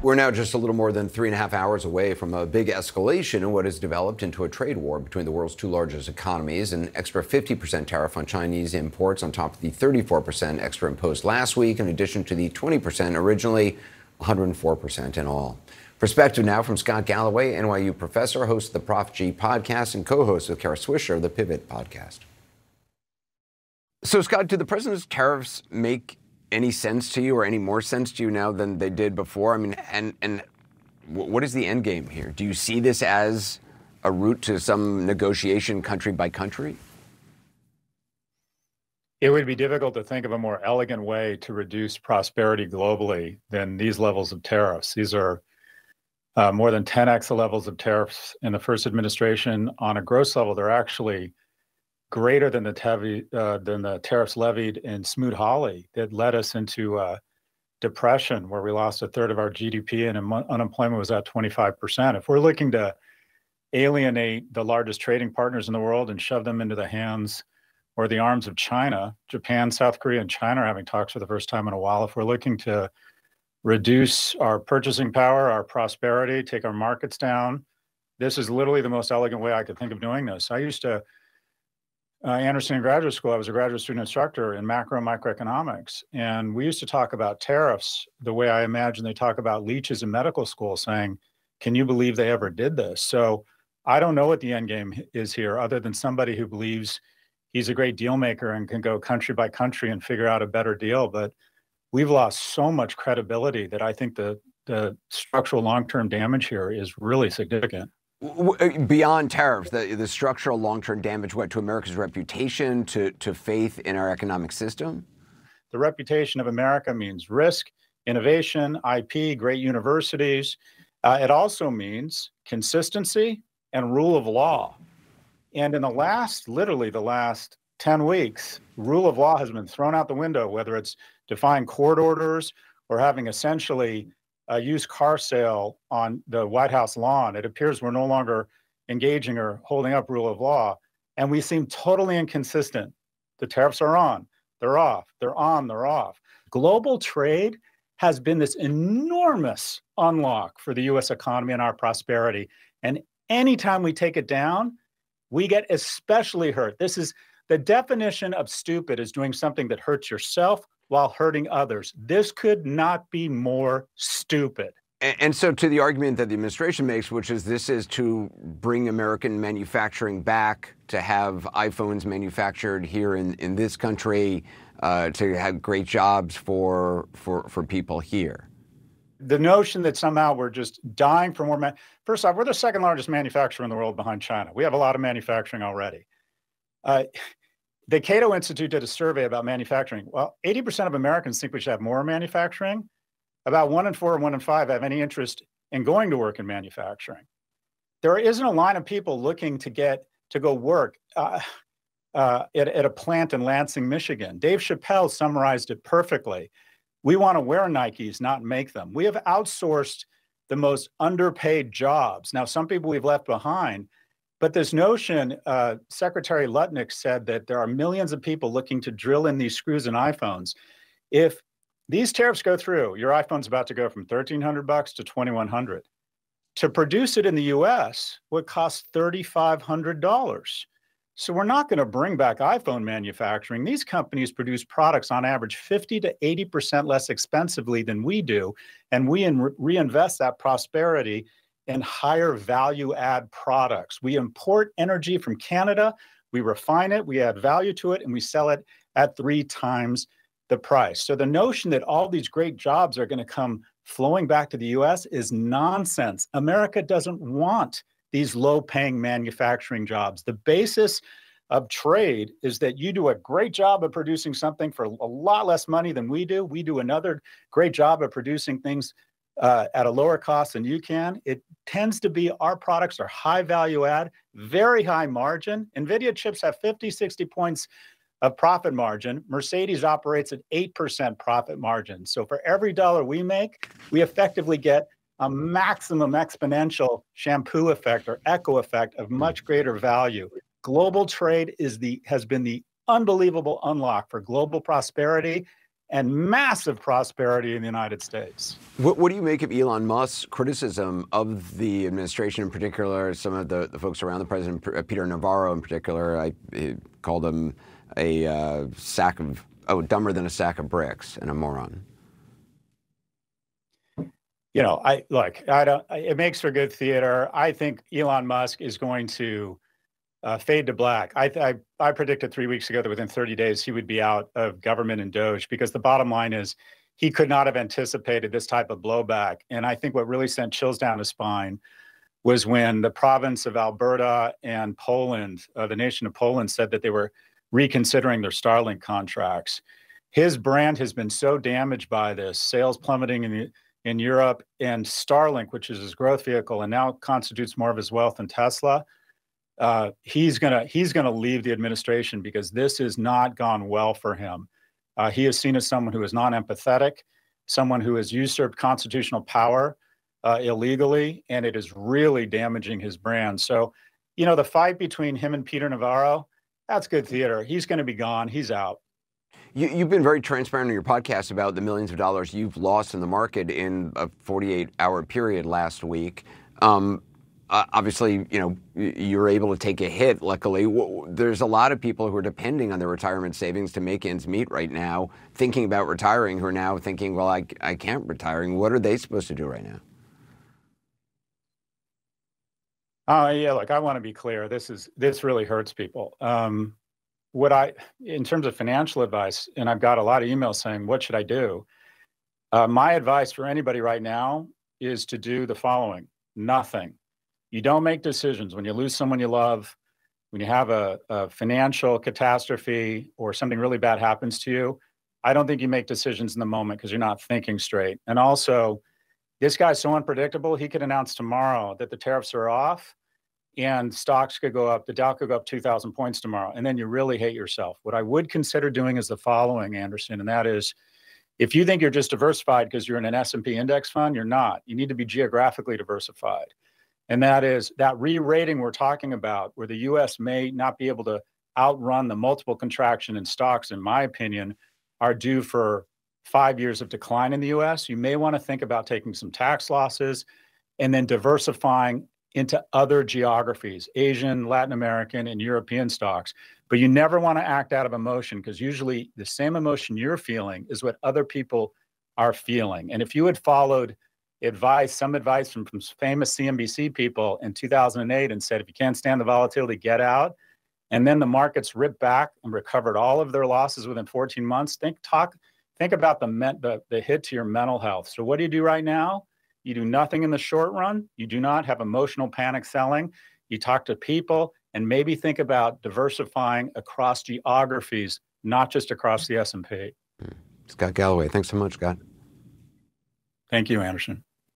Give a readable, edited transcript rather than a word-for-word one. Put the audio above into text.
We're now just a little more than 3.5 hours away from a big escalation in what has developed into a trade war between the world's two largest economies. An extra 50% tariff on Chinese imports on top of the 34% extra imposed last week, in addition to the 20% originally, 104% in all. Perspective now from Scott Galloway, NYU professor, host of the Prof G podcast, and co-host with Kara Swisher of the Pivot podcast. So, Scott, do the president's tariffs make any sense to you, or any more sense to you now than they did before? I mean, and what is the end game here? Do you see this as a route to some negotiation country by country? It would be difficult to think of a more elegant way to reduce prosperity globally than these levels of tariffs. These are more than 10x the levels of tariffs in the first administration. On a gross level, they're actually greater than the tariffs levied in Smoot-Hawley that led us into depression, where we lost a third of our GDP and unemployment was at 25%. If we're looking to alienate the largest trading partners in the world and shove them into the hands or the arms of China, Japan, South Korea, and China are having talks for the first time in a while. If we're looking to reduce our purchasing power, our prosperity, take our markets down, this is literally the most elegant way I could think of doing this. I used to Anderson Graduate School, I was a graduate student instructor in macro and microeconomics. And we used to talk about tariffs the way I imagine they talk about leeches in medical school, saying, can you believe they ever did this? So I don't know what the end game is here, other than somebody who believes he's a great deal maker and can go country by country and figure out a better deal. But we've lost so much credibility that I think the structural long-term damage here is really significant. Beyond tariffs, the structural long-term damage, what, to America's reputation, to faith in our economic system? The reputation of America means risk, innovation, IP, great universities. It also means consistency and rule of law. And in literally the last 10 weeks, rule of law has been thrown out the window, whether it's defying court orders or having essentially a used car sale on the White House lawn. It appears we're no longer engaging or holding up rule of law, and we seem totally inconsistent. The tariffs are on, they're off, they're on, they're off. Global trade has been this enormous unlock for the US economy and our prosperity. And anytime we take it down, we get especially hurt. This is the definition of stupid, is doing something that hurts yourself while hurting others. This could not be more stupid. And so to the argument that the administration makes, which is this is to bring American manufacturing back, to have iPhones manufactured here in this country, to have great jobs for people here. The notion that somehow we're just dying for more, first off, we're the second largest manufacturer in the world behind China. We have a lot of manufacturing already. The Cato Institute did a survey about manufacturing. Well, 80% of Americans think we should have more manufacturing. About 1 in 4 or 1 in 5 have any interest in going to work in manufacturing. There isn't a line of people looking to go work at a plant in Lansing, Michigan. Dave Chappelle summarized it perfectly. We want to wear Nikes, not make them. We have outsourced the most underpaid jobs. Now, some people we've left behind. But this notion, Secretary Lutnick said that there are millions of people looking to drill in these screws in iPhones. If these tariffs go through, your iPhone's about to go from $1,300 to $2,100. To produce it in the US would cost $3,500. So we're not going to bring back iPhone manufacturing. These companies produce products on average 50 to 80% less expensively than we do, and we reinvest that prosperity and higher value add products. We import energy from Canada, we refine it, we add value to it, and we sell it at 3 times the price. So the notion that all these great jobs are going to come flowing back to the US is nonsense. America doesn't want these low-paying manufacturing jobs. The basis of trade is that you do a great job of producing something for a lot less money than we do. We do another great job of producing things at a lower cost than you can. It tends to be our products are high value add, very high margin. NVIDIA chips have 50, 60 points of profit margin. Mercedes operates at 8% profit margin. So for every dollar we make, we effectively get a maximum exponential shampoo effect or echo effect of much greater value. Global trade has been the unbelievable unlock for global prosperity. and massive prosperity in the United States. What do you make of Elon Musk's criticism of the administration, in particular, some of the folks around the president, Peter Navarro in particular? I called him a dumber than a sack of bricks and a moron. You know, it makes for good theater. I think Elon Musk is going to fade to black. I predicted 3 weeks ago that within 30 days he would be out of government and Doge, because the bottom line is he could not have anticipated this type of blowback. And I think what really sent chills down his spine was when the province of Alberta and Poland, the nation of Poland, said that they were reconsidering their Starlink contracts. His brand has been so damaged by this, sales plummeting in Europe, and Starlink, which is his growth vehicle and now constitutes more of his wealth than Tesla. He's gonna leave the administration because this has not gone well for him. He is seen as someone who is non-empathetic, someone who has usurped constitutional power illegally, and it is really damaging his brand. So, you know, the fight between him and Peter Navarro, that's good theater. He's going to be gone. He's out. You've been very transparent in your podcast about the millions of dollars you've lost in the market in a 48-hour period last week. Obviously, you know, you're able to take a hit, luckily. There's a lot of people who are depending on their retirement savings to make ends meet right now, thinking about retiring, who are now thinking, well, I can't retire. What are they supposed to do right now? Yeah, look, I want to be clear. This really hurts people. In terms of financial advice, and I've got a lot of emails saying, what should I do? My advice for anybody right now is to do the following: nothing. You don't make decisions when you lose someone you love, when you have a financial catastrophe or something really bad happens to you. I don't think you make decisions in the moment because you're not thinking straight. And also, this guy's so unpredictable, he could announce tomorrow that the tariffs are off and stocks could go up, the Dow could go up 2,000 points tomorrow, and then you really hate yourself. What I would consider doing is the following, Anderson, and that is, if you think you're just diversified because you're in an S&P index fund, you're not. You need to be geographically diversified. And that is that re-rating we're talking about, where the U.S. may not be able to outrun the multiple contraction in stocks, in my opinion, are due for 5 years of decline in the U.S. You may want to think about taking some tax losses and then diversifying into other geographies, Asian, Latin American, and European stocks. But you never want to act out of emotion, because usually the same emotion you're feeling is what other people are feeling. And if you had followed some advice from famous CNBC people in 2008 and said, if you can't stand the volatility, get out, and then the markets ripped back and recovered all of their losses within 14 months, think about the hit to your mental health. So what do you do right now? You do nothing in the short run. You do not have emotional panic selling. You talk to people and maybe think about diversifying across geographies, not just across the S&P. Scott Galloway, thanks so much, Scott. Thank you, Anderson.